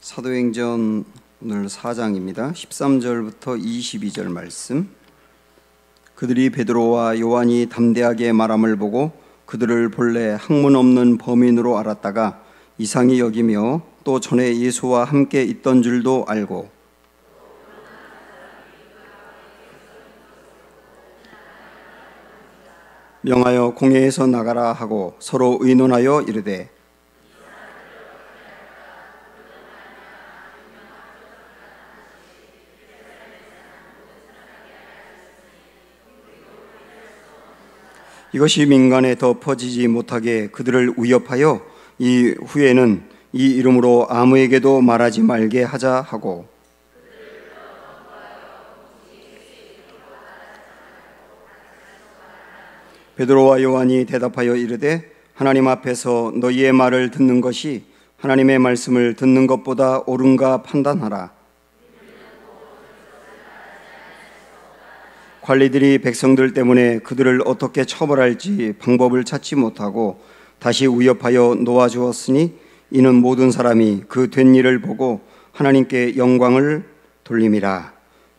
사도행전 오늘 4장입니다. 13절부터 22절 말씀. 그들이 베드로와 요한이 담대하게 말함을 보고 그들을 본래 학문 없는 범인으로 알았다가 이상히 여기며 또 전에 예수와 함께 있던 줄도 알고 명하여 공회에서 나가라 하고 서로 의논하여 이르되 이것이 민간에 더 퍼지지 못하게 그들을 위협하여 이 후에는 이 이름으로 아무에게도 말하지 말게 하자 하고 베드로와 요한이 대답하여 이르되 하나님 앞에서 너희의 말을 듣는 것이 하나님의 말씀을 듣는 것보다 옳은가 판단하라. 관리들이 백성들 때문에 그들을 어떻게 처벌할지 방법을 찾지 못하고 다시 위협하여 놓아주었으니 이는 모든 사람이 그 된 일을 보고 하나님께 영광을 돌림이라.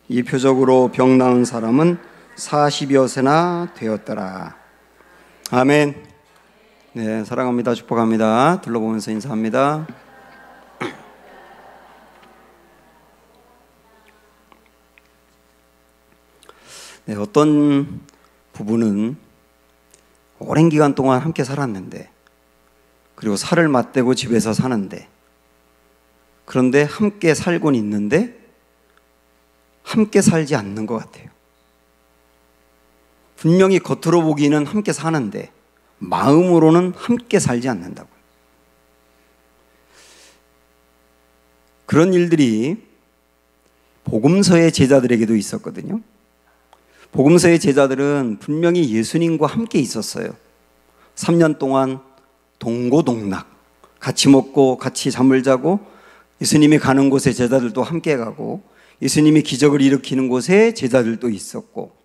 이 표적으로 병 나은 사람은 40여 세나 되었더라. 아멘. 네, 사랑합니다. 축복합니다. 둘러보면서 인사합니다. 네, 어떤 부부는 오랜 기간 동안 함께 살았는데, 그리고 살을 맞대고 집에서 사는데, 그런데 함께 살곤 있는데 함께 살지 않는 것 같아요. 분명히 겉으로 보기는 함께 사는데 마음으로는 함께 살지 않는다고요. 그런 일들이 복음서의 제자들에게도 있었거든요. 복음서의 제자들은 분명히 예수님과 함께 있었어요. 3년 동안 동고동락, 같이 먹고 같이 잠을 자고, 예수님이 가는 곳에 제자들도 함께 가고, 예수님이 기적을 일으키는 곳에 제자들도 있었고,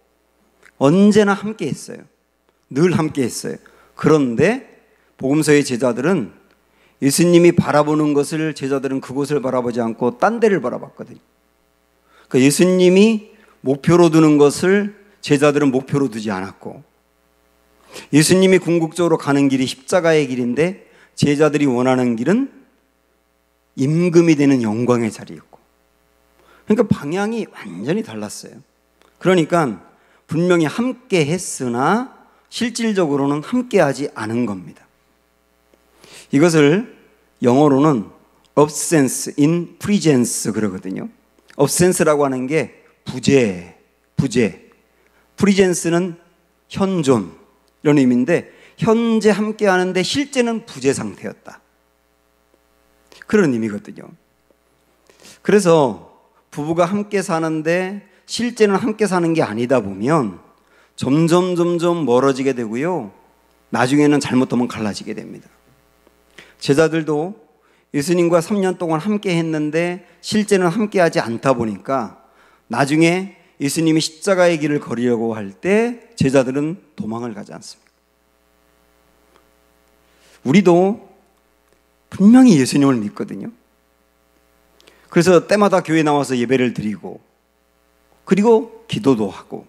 언제나 함께 했어요. 늘 함께 했어요. 그런데 복음서의 제자들은 예수님이 바라보는 것을 제자들은 그곳을 바라보지 않고 딴 데를 바라봤거든요. 그러니까 예수님이 목표로 두는 것을 제자들은 목표로 두지 않았고, 예수님이 궁극적으로 가는 길이 십자가의 길인데 제자들이 원하는 길은 임금이 되는 영광의 자리였고, 그러니까 방향이 완전히 달랐어요. 그러니까 분명히 함께 했으나 실질적으로는 함께하지 않은 겁니다. 이것을 영어로는 absence in presence 그러거든요. absence라고 하는 게 부재. presence는 현존 이런 의미인데, 현재 함께 하는데 실제는 부재 상태였다, 그런 의미거든요. 그래서 부부가 함께 사는데 실제는 함께 사는 게 아니다 보면 점점 멀어지게 되고요, 나중에는 잘못하면 갈라지게 됩니다. 제자들도 예수님과 3년 동안 함께 했는데 실제는 함께 하지 않다 보니까 나중에 예수님이 십자가의 길을 걸으려고 할 때 제자들은 도망을 가지 않습니다. 우리도 분명히 예수님을 믿거든요. 그래서 때마다 교회 나와서 예배를 드리고, 그리고 기도도 하고,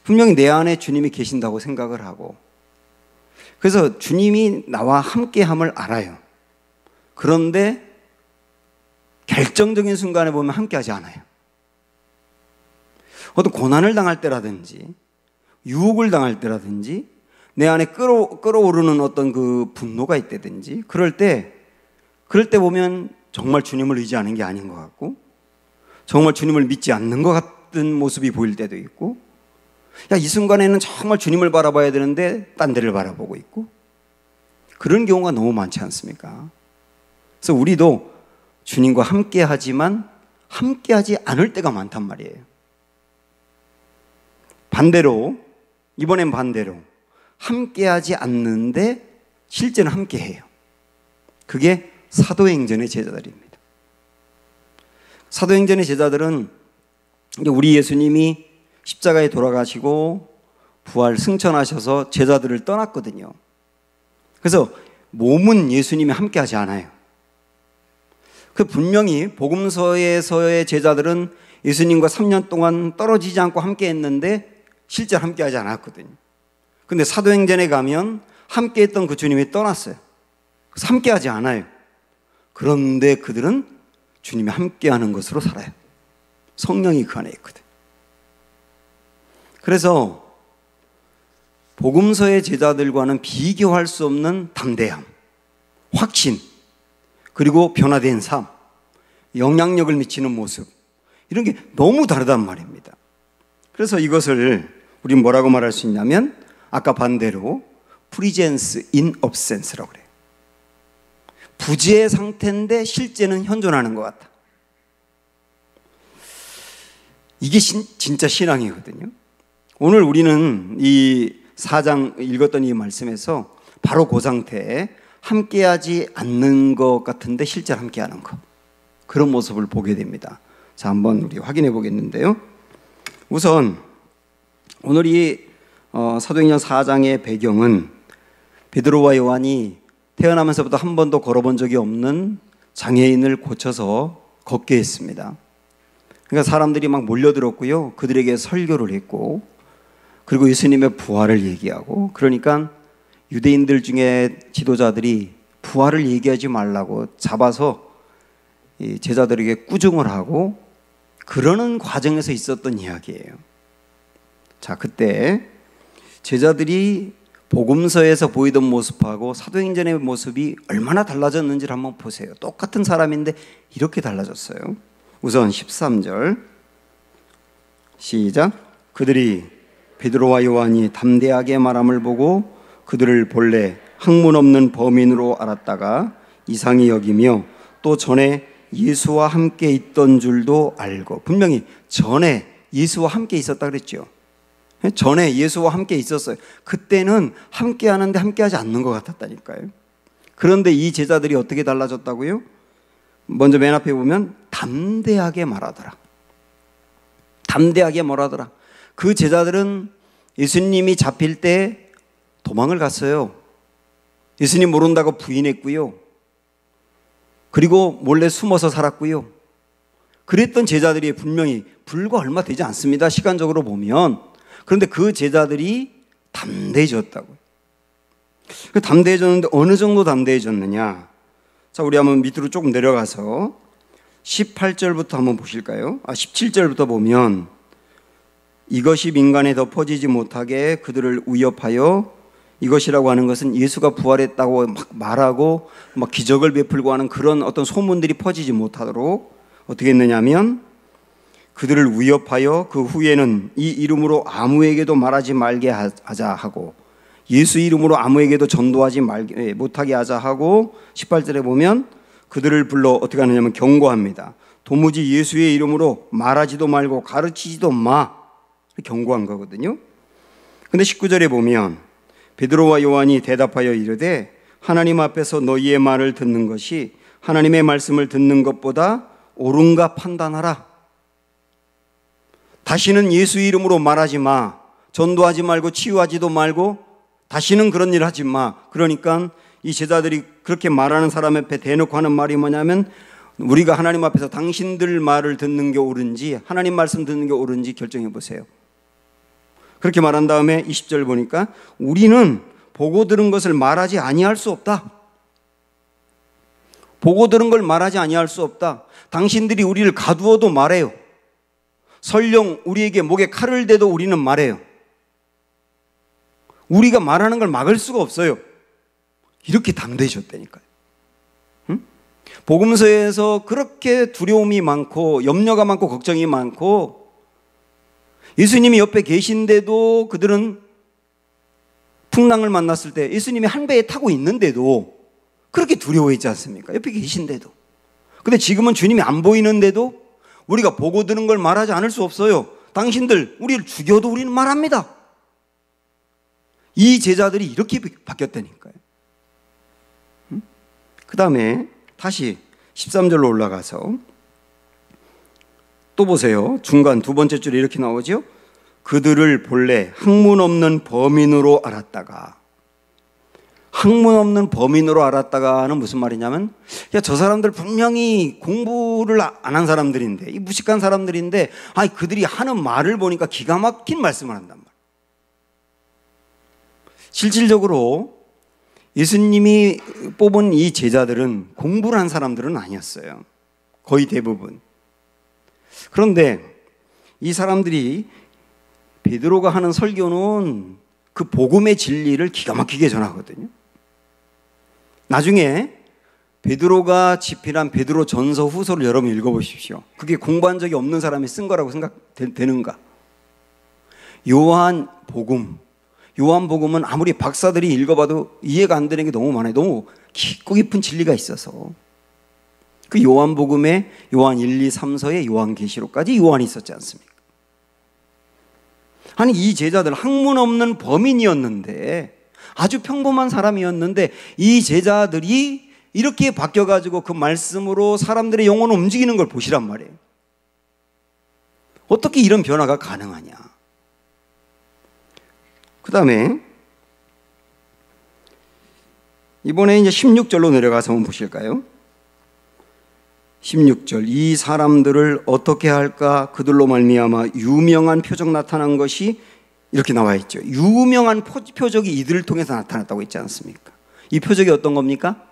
분명히 내 안에 주님이 계신다고 생각을 하고, 그래서 주님이 나와 함께함을 알아요. 그런데 결정적인 순간에 보면 함께하지 않아요. 어떤 고난을 당할 때라든지 유혹을 당할 때라든지 내 안에 끌어오르는 어떤 그 분노가 있다든지 그럴 때 보면 정말 주님을 의지하는 게 아닌 것 같고, 정말 주님을 믿지 않는 것 같은 모습이 보일 때도 있고, 이 순간에는 정말 주님을 바라봐야 되는데 딴 데를 바라보고 있고, 그런 경우가 너무 많지 않습니까? 그래서 우리도 주님과 함께 하지만 함께 하지 않을 때가 많단 말이에요. 이번엔 반대로 함께 하지 않는데 실제는 함께 해요. 그게 사도행전의 제자들입니다. 사도행전의 제자들은 우리 예수님이 십자가에 돌아가시고 부활 승천하셔서 제자들을 떠났거든요. 그래서 몸은 예수님이 함께 하지 않아요. 그 분명히 복음서에서의 제자들은 예수님과 3년 동안 떨어지지 않고 함께 했는데 실제로 함께 하지 않았거든요. 근데 사도행전에 가면 함께 했던 그 주님이 떠났어요. 그래서 함께 하지 않아요. 그런데 그들은 주님이 함께 하는 것으로 살아요. 성령이 그 안에 있거든. 그래서 복음서의 제자들과는 비교할 수 없는 담대함, 확신, 그리고 변화된 삶, 영향력을 미치는 모습, 이런 게 너무 다르단 말입니다. 그래서 이것을 우리 뭐라고 말할 수 있냐면 아까 반대로 프리젠스 인 업센스라고 그래요. 부재의 상태인데 실제는 현존하는 것 같다. 이게 진짜 신앙이거든요. 오늘 우리는 이 4장 읽었던 이 말씀에서 바로 그 상태에 함께하지 않는 것 같은데 실제로 함께하는 것, 그런 모습을 보게 됩니다. 자, 한번 우리 확인해 보겠는데요. 우선 오늘 이 사도행전 4장의 배경은 베드로와 요한이 태어나면서부터 한 번도 걸어본 적이 없는 장애인을 고쳐서 걷게 했습니다. 그러니까 사람들이 막 몰려들었고요. 그들에게 설교를 했고, 그리고 예수님의 부활을 얘기하고, 그러니까 유대인들 중에 지도자들이 부활을 얘기하지 말라고 잡아서 제자들에게 꾸중을 하고, 그러는 과정에서 있었던 이야기예요. 자, 그때 제자들이 복음서에서 보이던 모습하고 사도행전의 모습이 얼마나 달라졌는지를 한번 보세요. 똑같은 사람인데 이렇게 달라졌어요. 우선 13절 시작. 그들이 베드로와 요한이 담대하게 말함을 보고 그들을 본래 학문 없는 범인으로 알았다가 이상히 여기며 또 전에 예수와 함께 있던 줄도 알고, 분명히 전에 예수와 함께 있었다 그랬죠. 전에 예수와 함께 있었어요. 그때는 함께 하는데 함께 하지 않는 것 같았다니까요. 그런데 이 제자들이 어떻게 달라졌다고요? 먼저 맨 앞에 보면 담대하게 말하더라. 담대하게 말하더라. 그 제자들은 예수님이 잡힐 때 도망을 갔어요. 예수님 모른다고 부인했고요. 그리고 몰래 숨어서 살았고요. 그랬던 제자들이 분명히 불과 얼마 되지 않습니다. 시간적으로 보면. 그런데 그 제자들이 담대해졌다고요. 담대해졌는데 어느 정도 담대해졌느냐? 자, 우리 한번 밑으로 조금 내려가서 18절부터 한번 보실까요? 17절부터 보면 이것이 민간에 더 퍼지지 못하게 그들을 위협하여, 이것이라고 하는 것은 예수가 부활했다고 막 말하고 막 기적을 베풀고 하는 그런 어떤 소문들이 퍼지지 못하도록 어떻게 했느냐면 그들을 위협하여 그 후에는 이 이름으로 아무에게도 말하지 말게 하자 하고, 예수 이름으로 아무에게도 전도하지 못하게 하자 하고, 18절에 보면 그들을 불러 어떻게 하느냐면 경고합니다. 도무지 예수의 이름으로 말하지도 말고 가르치지도 마, 경고한 거거든요. 근데 19절에 보면 베드로와 요한이 대답하여 이르되 하나님 앞에서 너희의 말을 듣는 것이 하나님의 말씀을 듣는 것보다 옳은가 판단하라. 다시는 예수 이름으로 말하지 마, 전도하지 말고 치유하지도 말고 다시는 그런 일 하지 마. 그러니까 이 제자들이 그렇게 말하는 사람 앞에 대놓고 하는 말이 뭐냐면 우리가 하나님 앞에서 당신들 말을 듣는 게 옳은지 하나님 말씀 듣는 게 옳은지 결정해 보세요. 그렇게 말한 다음에 20절 보니까 우리는 보고 들은 것을 말하지 아니할 수 없다. 보고 들은 걸 말하지 아니할 수 없다. 당신들이 우리를 가두어도 말해요. 설령 우리에게 목에 칼을 대도 우리는 말해요. 우리가 말하는 걸 막을 수가 없어요. 이렇게 담대해졌다니까요. 응? 복음서에서 그렇게 두려움이 많고 염려가 많고 걱정이 많고 예수님이 옆에 계신데도 그들은 풍랑을 만났을 때 예수님이 한 배에 타고 있는데도 그렇게 두려워했지 않습니까? 옆에 계신데도. 근데 지금은 주님이 안 보이는데도 우리가 보고 드는 걸 말하지 않을 수 없어요. 당신들 우리를 죽여도 우리는 말합니다. 이 제자들이 이렇게 바뀌었다니까요. 그 다음에 다시 13절로 올라가서 또 보세요. 중간 두 번째 줄에 이렇게 나오죠. 그들을 본래 학문 없는 범인으로 알았다가, 학문 없는 범인으로 알았다가는 무슨 말이냐면, 야, 저 사람들 분명히 공부를 안 한 사람들인데, 이 무식한 사람들인데, 아니, 그들이 하는 말을 보니까 기가 막힌 말씀을 한단 말이에요. 실질적으로 예수님이 뽑은 이 제자들은 공부를 한 사람들은 아니었어요. 거의 대부분. 그런데 이 사람들이 베드로가 하는 설교는 그 복음의 진리를 기가 막히게 전하거든요. 나중에 베드로가 집필한 베드로 전서 후서를 여러분 읽어보십시오. 그게 공부한 적이 없는 사람이 쓴 거라고 생각되는가? 요한복음은 아무리 박사들이 읽어봐도 이해가 안 되는 게 너무 많아요. 너무 깊고 깊은 진리가 있어서. 그 요한복음에 요한 1, 2, 3서에 요한계시록까지 요한이 있었지 않습니까? 아니, 이 제자들 학문 없는 범인이었는데, 아주 평범한 사람이었는데, 이 제자들이 이렇게 바뀌어가지고 그 말씀으로 사람들의 영혼을 움직이는 걸 보시란 말이에요. 어떻게 이런 변화가 가능하냐? 그 다음에 이번에 이제 16절로 내려가서 한번 보실까요? 16절, 이 사람들을 어떻게 할까? 그들로 말미암아 유명한 표적 나타난 것이 이렇게 나와 있죠. 유명한 표적이 이들을 통해서 나타났다고 했지 않습니까? 이 표적이 어떤 겁니까?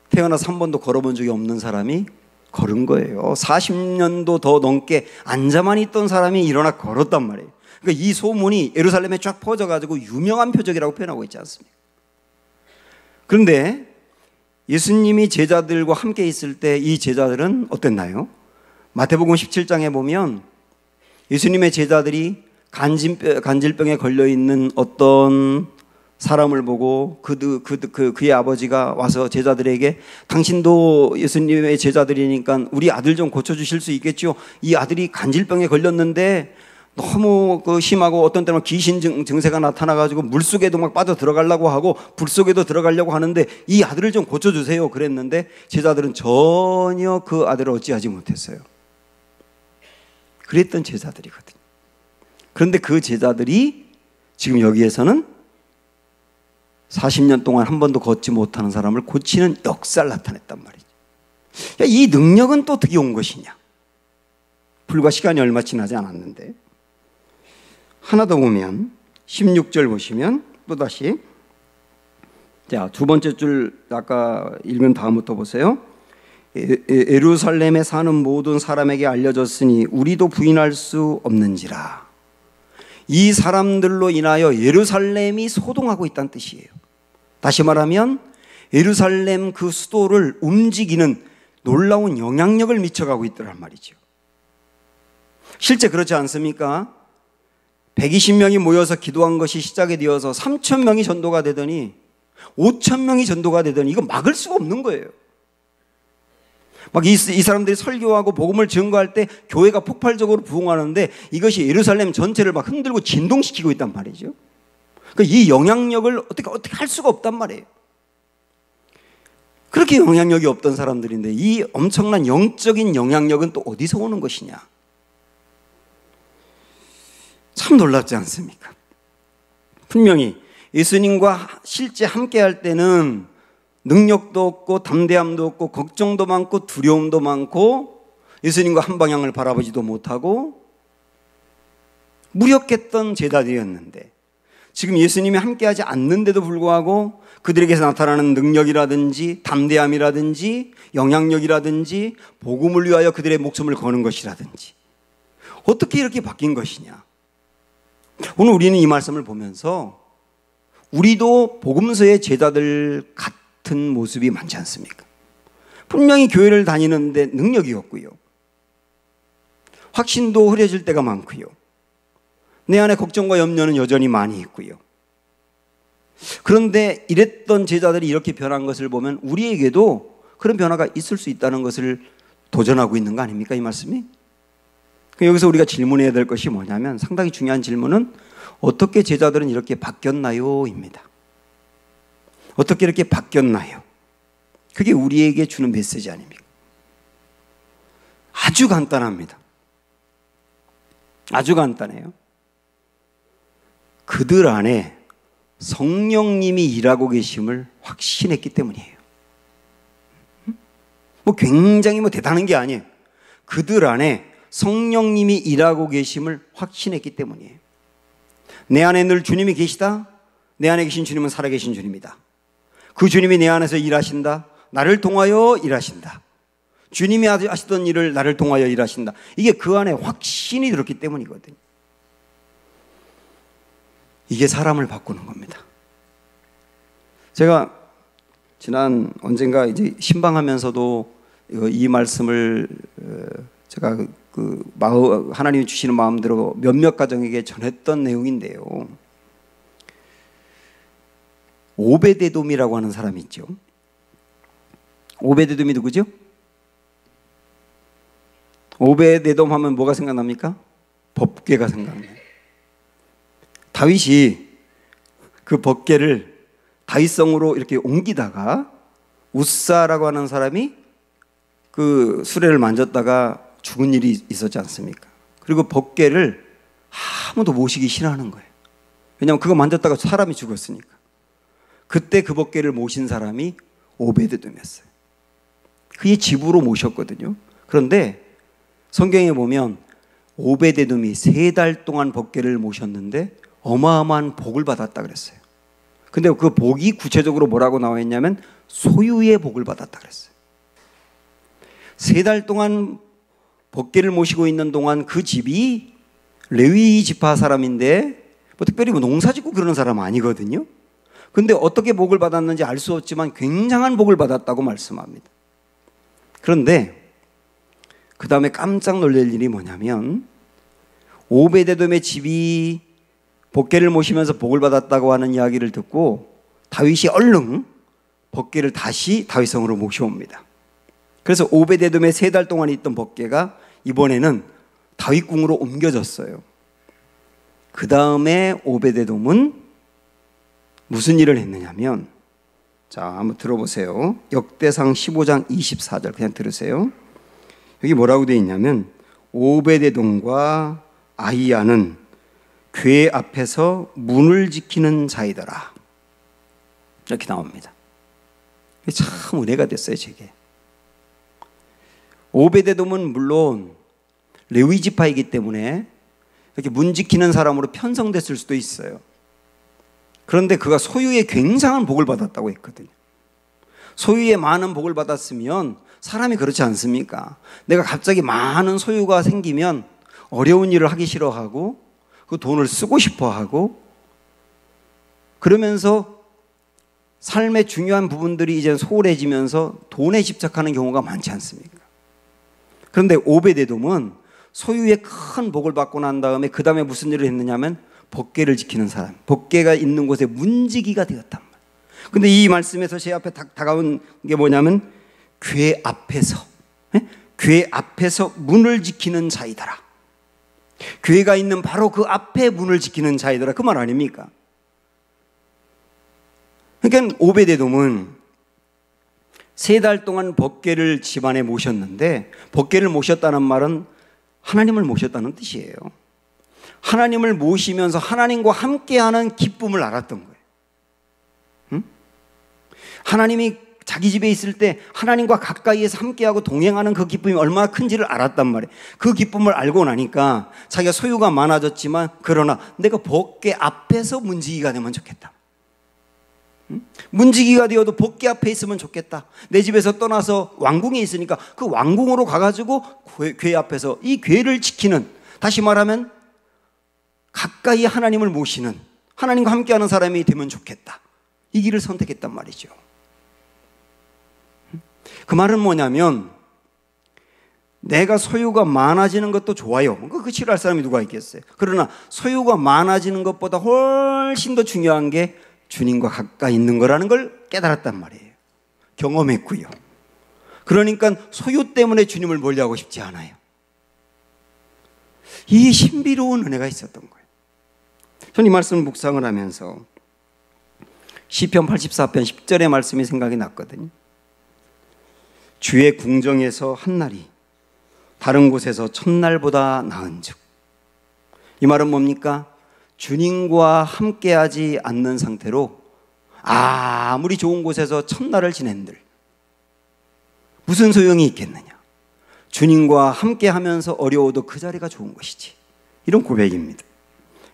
태어나서 한 번도 걸어본 적이 없는 사람이 걸은 거예요. 40년도 더 넘게 앉아만 있던 사람이 일어나 걸었단 말이에요. 그러니까 이 소문이 예루살렘에 쫙 퍼져가지고 유명한 표적이라고 표현하고 있지 않습니까? 그런데 예수님이 제자들과 함께 있을 때 이 제자들은 어땠나요? 마태복음 17장에 보면 예수님의 제자들이 간질병에 걸려있는 어떤 사람을 보고 그의 아버지가 와서 제자들에게, 당신도 예수님의 제자들이니까 우리 아들 좀 고쳐주실 수 있겠죠? 이 아들이 간질병에 걸렸는데 너무 심하고 어떤 때는 귀신 증세가 나타나가지고 물속에도 막 빠져 들어가려고 하고 불 속에도 들어가려고 하는데 이 아들을 좀 고쳐주세요. 그랬는데 제자들은 전혀 그 아들을 어찌하지 못했어요. 그랬던 제자들이거든요. 그런데 그 제자들이 지금 여기에서는 40년 동안 한 번도 걷지 못하는 사람을 고치는 역사를 나타냈단 말이죠. 이 능력은 또 어떻게 온 것이냐? 불과 시간이 얼마 지나지 않았는데, 하나 더 보면 16절 보시면 또다시, 자, 두 번째 줄 아까 읽은 다음부터 보세요. 예루살렘에 사는 모든 사람에게 알려졌으니 우리도 부인할 수 없는지라. 이 사람들로 인하여 예루살렘이 소동하고 있다는 뜻이에요. 다시 말하면 예루살렘 그 수도를 움직이는 놀라운 영향력을 미쳐가고 있더란 말이죠. 실제 그렇지 않습니까? 120명이 모여서 기도한 것이 시작이 되어서 3,000명이 전도가 되더니 5,000명이 전도가 되더니 이거 막을 수가 없는 거예요. 막 이 사람들이 설교하고 복음을 증거할 때 교회가 폭발적으로 부흥하는데 이것이 예루살렘 전체를 막 흔들고 진동시키고 있단 말이죠. 그러니까 이 영향력을 어떻게 할 수가 없단 말이에요. 그렇게 영향력이 없던 사람들인데 이 엄청난 영적인 영향력은 또 어디서 오는 것이냐? 참 놀랍지 않습니까? 분명히 예수님과 실제 함께 할 때는 능력도 없고 담대함도 없고 걱정도 많고 두려움도 많고 예수님과 한 방향을 바라보지도 못하고 무력했던 제자들이었는데, 지금 예수님이 함께하지 않는데도 불구하고 그들에게서 나타나는 능력이라든지 담대함이라든지 영향력이라든지 복음을 위하여 그들의 목숨을 거는 것이라든지 어떻게 이렇게 바뀐 것이냐? 오늘 우리는 이 말씀을 보면서 우리도 복음서의 제자들 같은 모습이 많지 않습니까? 분명히 교회를 다니는데 능력이 없고요, 확신도 흐려질 때가 많고요, 내 안에 걱정과 염려는 여전히 많이 있고요. 그런데 이랬던 제자들이 이렇게 변한 것을 보면 우리에게도 그런 변화가 있을 수 있다는 것을 도전하고 있는 거 아닙니까? 이 말씀이. 여기서 우리가 질문해야 될 것이 뭐냐면, 상당히 중요한 질문은 어떻게 제자들은 이렇게 바뀌었나요? 입니다. 어떻게 이렇게 바뀌었나요? 그게 우리에게 주는 메시지 아닙니까? 아주 간단합니다. 아주 간단해요. 그들 안에 성령님이 일하고 계심을 확신했기 때문이에요. 뭐 굉장히 대단한 게 아니에요. 그들 안에 성령님이 일하고 계심을 확신했기 때문이에요. 내 안에 늘 주님이 계시다. 내 안에 계신 주님은 살아계신 주님이다. 그 주님이 내 안에서 일하신다. 나를 통하여 일하신다. 주님이 하시던 일을 나를 통하여 일하신다. 이게 그 안에 확신이 들었기 때문이거든요. 이게 사람을 바꾸는 겁니다. 제가 지난 언젠가 이제 신방하면서도 이 말씀을 제가 하나님이 주시는 마음대로 몇몇 가정에게 전했던 내용인데요. 오베데돔이라고 하는 사람이 있죠. 오베데돔이 누구죠? 오베데돔 하면 뭐가 생각납니까? 법궤가 생각나요. 다윗이 그 법궤를 다윗성으로 이렇게 옮기다가 우사라고 하는 사람이 그 수레를 만졌다가 죽은 일이 있었지 않습니까? 그리고 법궤를 아무도 모시기 싫어하는 거예요. 왜냐하면 그거 만졌다가 사람이 죽었으니까. 그때 그 법궤를 모신 사람이 오베데돔이었어요. 그의 집으로 모셨거든요. 그런데 성경에 보면 오베데돔이 3달 동안 법궤를 모셨는데 어마어마한 복을 받았다 그랬어요. 근데 그 복이 구체적으로 뭐라고 나와 있냐면 소유의 복을 받았다 그랬어요. 3달 동안 법궤를 모시고 있는 동안 그 집이 레위 지파 사람인데 특별히 농사 짓고 그러는 사람 아니거든요. 근데 어떻게 복을 받았는지 알 수 없지만 굉장한 복을 받았다고 말씀합니다. 그런데 그 다음에 깜짝 놀랄 일이 뭐냐면 오베데돔의 집이 법궤를 모시면서 복을 받았다고 하는 이야기를 듣고 다윗이 얼른 법궤를 다시 다윗성으로 모셔옵니다. 그래서 오베데돔의 3달 동안 있던 법궤가 이번에는 다윗궁으로 옮겨졌어요. 그 다음에 오베데돔은 무슨 일을 했느냐면, 자, 한번 들어보세요. 역대상 15장 24절 그냥 들으세요. 여기 뭐라고 되어 있냐면 오베데돔과 아히야는 궤 앞에서 문을 지키는 자이더라. 이렇게 나옵니다. 참 은혜가 됐어요, 제게. 오베데돔은 물론 레위 지파이기 때문에 이렇게 문 지키는 사람으로 편성됐을 수도 있어요. 그런데 그가 소유의 굉장한 복을 받았다고 했거든요. 소유의 많은 복을 받았으면 사람이 그렇지 않습니까? 내가 갑자기 많은 소유가 생기면 어려운 일을 하기 싫어하고 그 돈을 쓰고 싶어하고 그러면서 삶의 중요한 부분들이 이제 소홀해지면서 돈에 집착하는 경우가 많지 않습니까? 그런데 오베데돔은 소유의 큰 복을 받고 난 다음에 그 다음에 무슨 일을 했느냐면 법궤를 지키는 사람, 법궤가 있는 곳에 문지기가 되었단 말이에요. 근데 이 말씀에서 제 앞에 다가온 게 뭐냐면 궤 앞에서, 궤 앞에서 문을 지키는 자이더라. 궤가 있는 바로 그 앞에 문을 지키는 자이더라. 그 말 아닙니까? 그러니까 오베데돔은 3달 동안 법궤를 집안에 모셨는데, 법궤를 모셨다는 말은 하나님을 모셨다는 뜻이에요. 하나님을 모시면서 하나님과 함께하는 기쁨을 알았던 거예요. 응? 하나님이 자기 집에 있을 때 하나님과 가까이에서 함께하고 동행하는 그 기쁨이 얼마나 큰지를 알았단 말이에요. 그 기쁨을 알고 나니까 자기가 소유가 많아졌지만 그러나 내가 법궤 앞에서 문지기가 되면 좋겠다. 응? 문지기가 되어도 법궤 앞에 있으면 좋겠다. 내 집에서 떠나서 왕궁에 있으니까 그 왕궁으로 가가지고 궤 앞에서 이 궤를 지키는, 다시 말하면 가까이 하나님을 모시는, 하나님과 함께하는 사람이 되면 좋겠다. 이 길을 선택했단 말이죠. 그 말은 뭐냐면 내가 소유가 많아지는 것도 좋아요. 그 싫어할 사람이 누가 있겠어요. 그러나 소유가 많아지는 것보다 훨씬 더 중요한 게 주님과 가까이 있는 거라는 걸 깨달았단 말이에요. 경험했고요. 그러니까 소유 때문에 주님을 멀리하고 싶지 않아요. 이 신비로운 은혜가 있었던 거예요. 저는 이 말씀을 묵상을 하면서 시편 84편 10절의 말씀이 생각이 났거든요. 주의 궁정에서 한 날이 다른 곳에서 천날보다 나은즉. 이 말은 뭡니까? 주님과 함께하지 않는 상태로 아무리 좋은 곳에서 첫날을 지낸들 무슨 소용이 있겠느냐. 주님과 함께하면서 어려워도 그 자리가 좋은 것이지. 이런 고백입니다.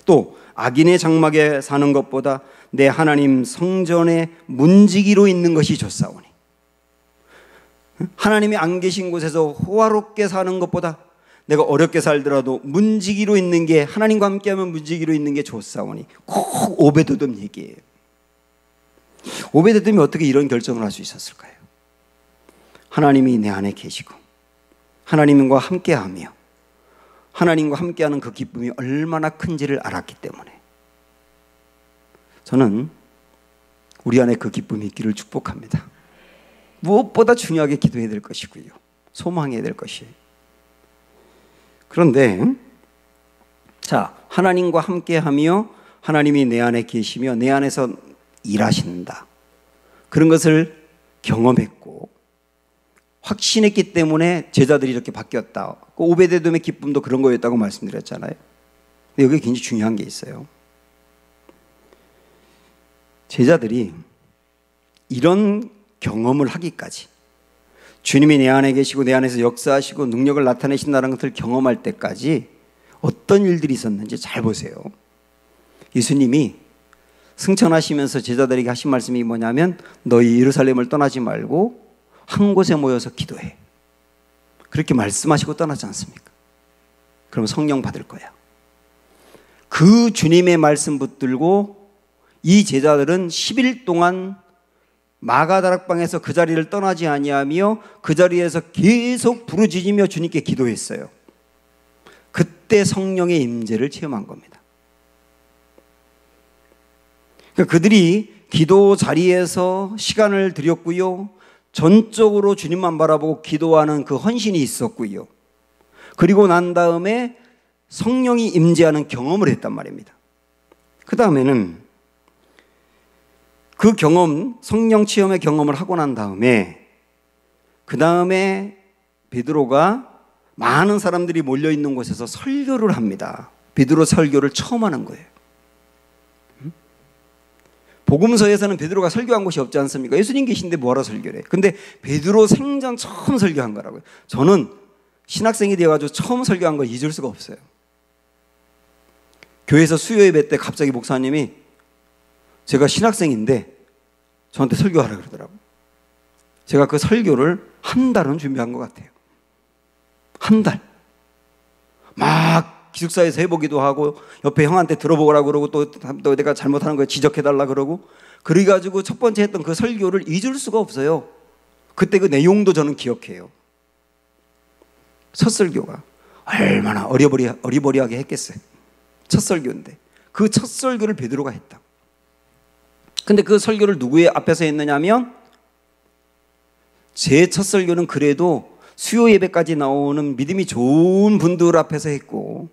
또 악인의 장막에 사는 것보다 내 하나님 성전에 문지기로 있는 것이 좋사오니. 하나님이 안 계신 곳에서 호화롭게 사는 것보다 내가 어렵게 살더라도 문지기로 있는 게, 하나님과 함께하면 문지기로 있는 게 좋사오니. 꼭 오베드돔 얘기예요. 오베드돔이 어떻게 이런 결정을 할 수 있었을까요? 하나님이 내 안에 계시고 하나님과 함께하며 하나님과 함께하는 그 기쁨이 얼마나 큰지를 알았기 때문에 저는 우리 안에 그 기쁨이 있기를 축복합니다. 무엇보다 중요하게 기도해야 될 것이고요, 소망해야 될 것이에요. 그런데 자, 하나님과 함께하며 하나님이 내 안에 계시며 내 안에서 일하신다, 그런 것을 경험했고 확신했기 때문에 제자들이 이렇게 바뀌었다. 그 오베데돔의 기쁨도 그런 거였다고 말씀드렸잖아요. 근데 여기 굉장히 중요한 게 있어요. 제자들이 이런 경험을 하기까지, 주님이 내 안에 계시고 내 안에서 역사하시고 능력을 나타내신다는 것을 경험할 때까지 어떤 일들이 있었는지 잘 보세요. 예수님이 승천하시면서 제자들에게 하신 말씀이 뭐냐면, 너희 예루살렘을 떠나지 말고 한 곳에 모여서 기도해. 그렇게 말씀하시고 떠나지 않습니까? 그럼 성령 받을 거야. 그 주님의 말씀 붙들고 이 제자들은 10일 동안 마가다락방에서 그 자리를 떠나지 아니하며 그 자리에서 계속 부르짖으며 주님께 기도했어요. 그때 성령의 임재를 체험한 겁니다. 그러니까 그들이 기도 자리에서 시간을 들였고요, 전적으로 주님만 바라보고 기도하는 그 헌신이 있었고요, 그리고 난 다음에 성령이 임재하는 경험을 했단 말입니다. 그 다음에는 그 경험, 성령 체험의 경험을 하고 난 다음에 그 다음에 베드로가 많은 사람들이 몰려있는 곳에서 설교를 합니다. 베드로 설교를 처음 하는 거예요. 복음서에서는 베드로가 설교한 곳이 없지 않습니까? 예수님 계신데 뭐하러 설교를 해? 근데 베드로 생전 처음 설교한 거라고요. 저는 신학생이 되어가지고 처음 설교한 거 잊을 수가 없어요. 교회에서 수요 예배 때 갑자기 목사님이 제가 신학생인데 저한테 설교하라 그러더라고요. 제가 그 설교를 한 달은 준비한 것 같아요. 한 달. 막 기숙사에서 해보기도 하고 옆에 형한테 들어보라고 그러고 또 내가 잘못하는 거 지적해달라 그러고, 그래가지고 첫 번째 했던 그 설교를 잊을 수가 없어요. 그때 그 내용도 저는 기억해요. 첫 설교가 얼마나 어리버리하게 했겠어요. 첫 설교인데 그 첫 설교를 베드로가 했다. 근데 그 설교를 누구의 앞에서 했느냐면, 제 첫 설교는 그래도 수요 예배까지 나오는 믿음이 좋은 분들 앞에서 했고,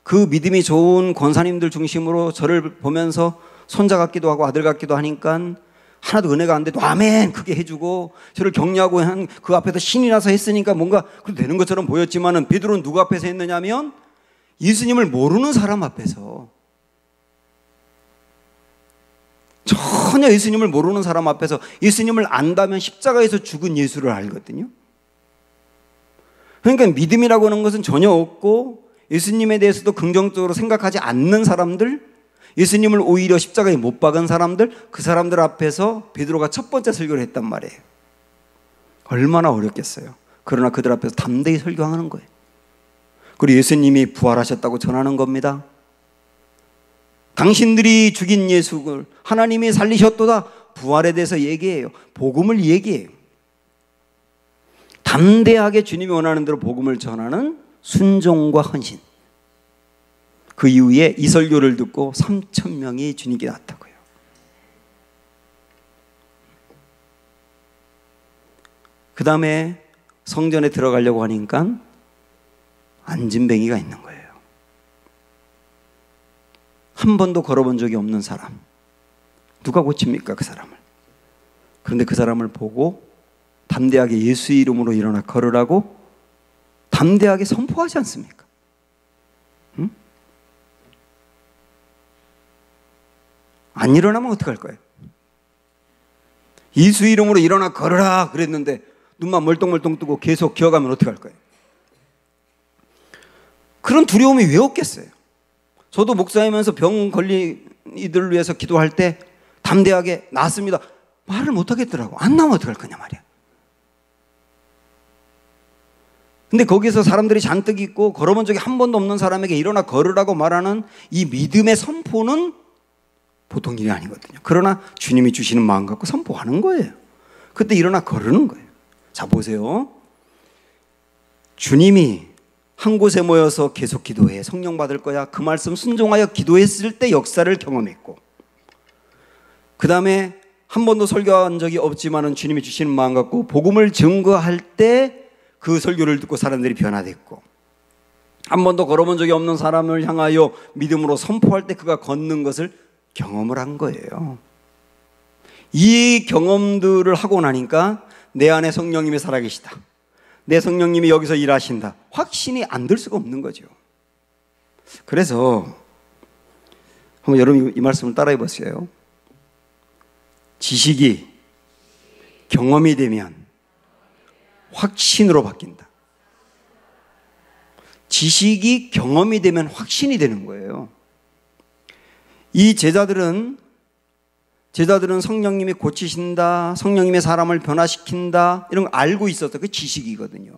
그 믿음이 좋은 권사님들 중심으로 저를 보면서 손자 같기도 하고 아들 같기도 하니까 하나도 은혜가 안 돼도 아멘 크게 해주고 저를 격려하고 한 그 앞에서 신이 나서 했으니까 뭔가 되는 것처럼 보였지만은, 베드로는 누구 앞에서 했느냐면 예수님을 모르는 사람 앞에서, 전혀 예수님을 모르는 사람 앞에서, 예수님을 안다면 십자가에서 죽은 예수를 알거든요. 그러니까 믿음이라고 하는 것은 전혀 없고 예수님에 대해서도 긍정적으로 생각하지 않는 사람들, 예수님을 오히려 십자가에 못 박은 사람들, 그 사람들 앞에서 베드로가 첫 번째 설교를 했단 말이에요. 얼마나 어렵겠어요. 그러나 그들 앞에서 담대히 설교하는 거예요. 그리고 예수님이 부활하셨다고 전하는 겁니다. 당신들이 죽인 예수를 하나님이 살리셨도다, 부활에 대해서 얘기해요. 복음을 얘기해요. 담대하게 주님이 원하는 대로 복음을 전하는 순종과 헌신. 그 이후에 이 설교를 듣고 3,000명이 주님께 왔다고요. 그 다음에 성전에 들어가려고 하니까 안진뱅이가 있는 거예요. 한 번도 걸어본 적이 없는 사람. 누가 고칩니까, 그 사람을? 그런데 그 사람을 보고 담대하게 예수 이름으로 일어나 걸으라고 담대하게 선포하지 않습니까? 응? 안 일어나면 어떡할 거예요? 예수 이름으로 일어나 걸으라 그랬는데 눈만 멀뚱멀뚱 뜨고 계속 기어가면 어떡할 거예요? 그런 두려움이 왜 없겠어요? 저도 목사이면서 병 걸린 이들을 위해서 기도할 때 담대하게 낫습니다. 말을 못 하겠더라고. 안 나오면 어떡할 거냐 말이야. 근데 거기서 사람들이 잔뜩 있고 걸어본 적이 한 번도 없는 사람에게 일어나 걸으라고 말하는 이 믿음의 선포는 보통 일이 아니거든요. 그러나 주님이 주시는 마음 갖고 선포하는 거예요. 그때 일어나 걸으는 거예요. 자, 보세요. 주님이 한 곳에 모여서 계속 기도해. 성령 받을 거야. 그 말씀 순종하여 기도했을 때 역사를 경험했고, 그 다음에 한 번도 설교한 적이 없지만은 주님이 주시는 마음 갖고 복음을 증거할 때 그 설교를 듣고 사람들이 변화됐고, 한 번도 걸어본 적이 없는 사람을 향하여 믿음으로 선포할 때 그가 걷는 것을 경험을 한 거예요. 이 경험들을 하고 나니까 내 안에 성령님이 살아계시다, 내 성령님이 여기서 일하신다, 확신이 안 들 수가 없는 거죠. 그래서 한번 여러분 이 말씀을 따라해 보세요. 지식이 경험이 되면 확신으로 바뀐다. 지식이 경험이 되면 확신이 되는 거예요. 이 제자들은 성령님이 고치신다, 성령님의 사람을 변화시킨다, 이런 거 알고 있었어요. 그 지식이거든요.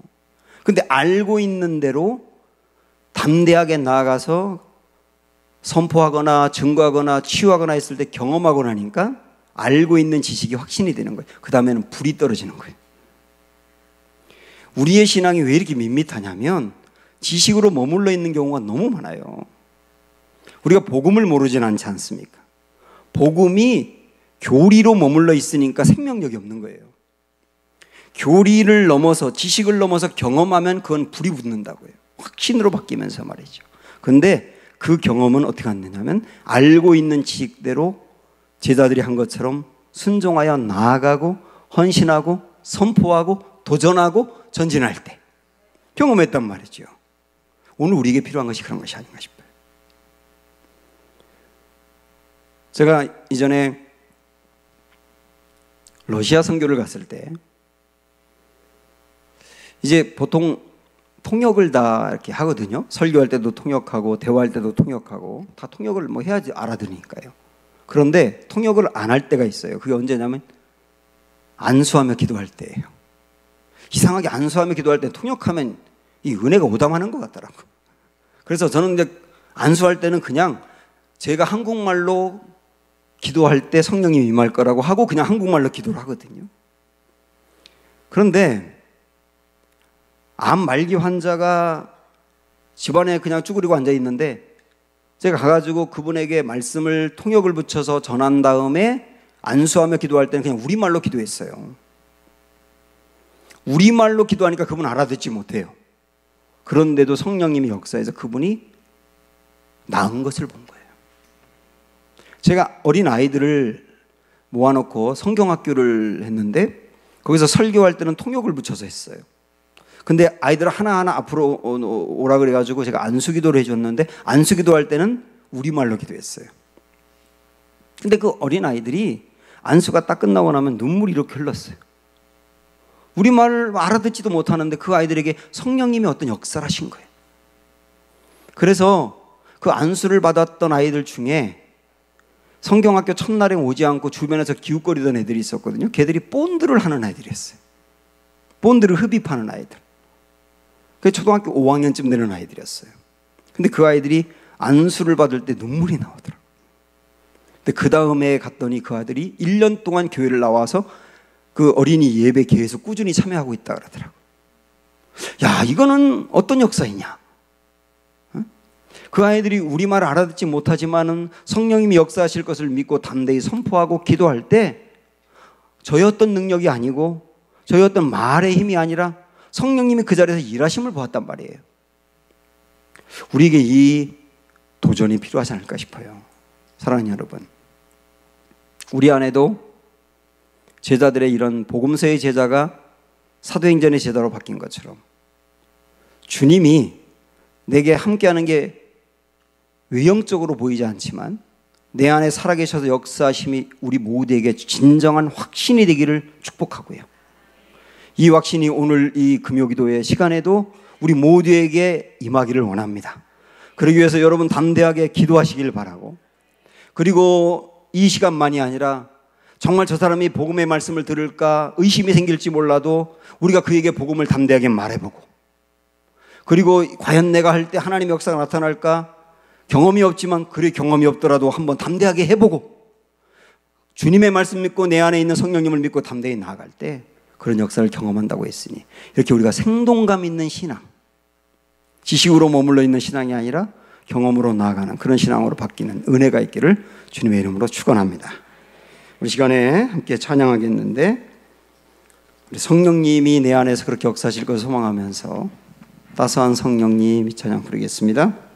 근데 알고 있는 대로 담대하게 나아가서 선포하거나 증거하거나 치유하거나 했을 때 경험하고 나니까 알고 있는 지식이 확신이 되는 거예요. 그 다음에는 불이 떨어지는 거예요. 우리의 신앙이 왜 이렇게 밋밋하냐면 지식으로 머물러 있는 경우가 너무 많아요. 우리가 복음을 모르진 않지 않습니까? 복음이 교리로 머물러 있으니까 생명력이 없는 거예요. 교리를 넘어서, 지식을 넘어서 경험하면 그건 불이 붙는다고요. 확신으로 바뀌면서 말이죠. 근데 그 경험은 어떻게 하느냐면 알고 있는 지식대로 제자들이 한 것처럼 순종하여 나아가고 헌신하고 선포하고 도전하고 전진할 때 경험했단 말이죠. 오늘 우리에게 필요한 것이 그런 것이 아닌가 싶어요. 제가 이전에 러시아 선교를 갔을 때 이제 보통 통역을 다 이렇게 하거든요. 설교할 때도 통역하고 대화할 때도 통역하고 다 통역을 뭐 해야지 알아들으니까요. 그런데 통역을 안 할 때가 있어요. 그게 언제냐면 안수하며 기도할 때예요. 이상하게 안수하며 기도할 때 통역하면 이 은혜가 오담하는 것 같더라고요. 그래서 저는 이제 안수할 때는 그냥 제가 한국말로 기도할 때 성령이 임할 거라고 하고 그냥 한국말로 기도를 하거든요. 그런데 암 말기 환자가 집안에 그냥 쭈그리고 앉아 있는데 제가 가가지고 그분에게 말씀을 통역을 붙여서 전한 다음에 안수하며 기도할 때는 그냥 우리말로 기도했어요. 우리말로 기도하니까 그분 알아듣지 못해요. 그런데도 성령님이 역사해서 그분이 나은 것을 본 거예요. 제가 어린 아이들을 모아놓고 성경학교를 했는데 거기서 설교할 때는 통역을 붙여서 했어요. 근데 아이들 하나하나 앞으로 오라 그래가지고 제가 안수기도를 해줬는데 안수기도할 때는 우리말로 기도했어요. 근데 그 어린 아이들이 안수가 딱 끝나고 나면 눈물이 이렇게 흘렀어요. 우리말을 알아듣지도 못하는데 그 아이들에게 성령님이 어떤 역사를 하신 거예요. 그래서 그 안수를 받았던 아이들 중에 성경학교 첫날에 오지 않고 주변에서 기웃거리던 애들이 있었거든요. 걔들이 본드를 하는 아이들이었어요. 본드를 흡입하는 아이들. 그게 초등학교 5학년쯤 되는 아이들이었어요. 근데 그 아이들이 안수를 받을 때 눈물이 나오더라고요. 근데 그 다음에 갔더니 그 아들이 1년 동안 교회를 나와서 그 어린이 예배 계속 꾸준히 참여하고 있다 그러더라고요. 야, 이거는 어떤 역사이냐? 그 아이들이 우리말을 알아듣지 못하지만은 성령님이 역사하실 것을 믿고 담대히 선포하고 기도할 때 저의 어떤 능력이 아니고 저희 어떤 말의 힘이 아니라 성령님이 그 자리에서 일하심을 보았단 말이에요. 우리에게 이 도전이 필요하지 않을까 싶어요. 사랑하는 여러분, 우리 안에도 제자들의 이런 복음서의 제자가 사도행전의 제자로 바뀐 것처럼 주님이 내게 함께하는 게 외형적으로 보이지 않지만 내 안에 살아계셔서 역사하심이 우리 모두에게 진정한 확신이 되기를 축복하고요. 이 확신이 오늘 이 금요기도의 시간에도 우리 모두에게 임하기를 원합니다. 그러기 위해서 여러분 담대하게 기도하시길 바라고, 그리고 이 시간만이 아니라 정말 저 사람이 복음의 말씀을 들을까 의심이 생길지 몰라도 우리가 그에게 복음을 담대하게 말해보고, 그리고 과연 내가 할 때 하나님의 역사가 나타날까 경험이 없지만 그래 경험이 없더라도 한번 담대하게 해보고, 주님의 말씀 믿고 내 안에 있는 성령님을 믿고 담대히 나아갈 때 그런 역사를 경험한다고 했으니, 이렇게 우리가 생동감 있는 신앙, 지식으로 머물러 있는 신앙이 아니라 경험으로 나아가는 그런 신앙으로 바뀌는 은혜가 있기를 주님의 이름으로 축원합니다. 우리 시간에 함께 찬양하겠는데, 우리 성령님이 내 안에서 그렇게 역사하실 것을 소망하면서 따스한 성령님 이 찬양 부르겠습니다.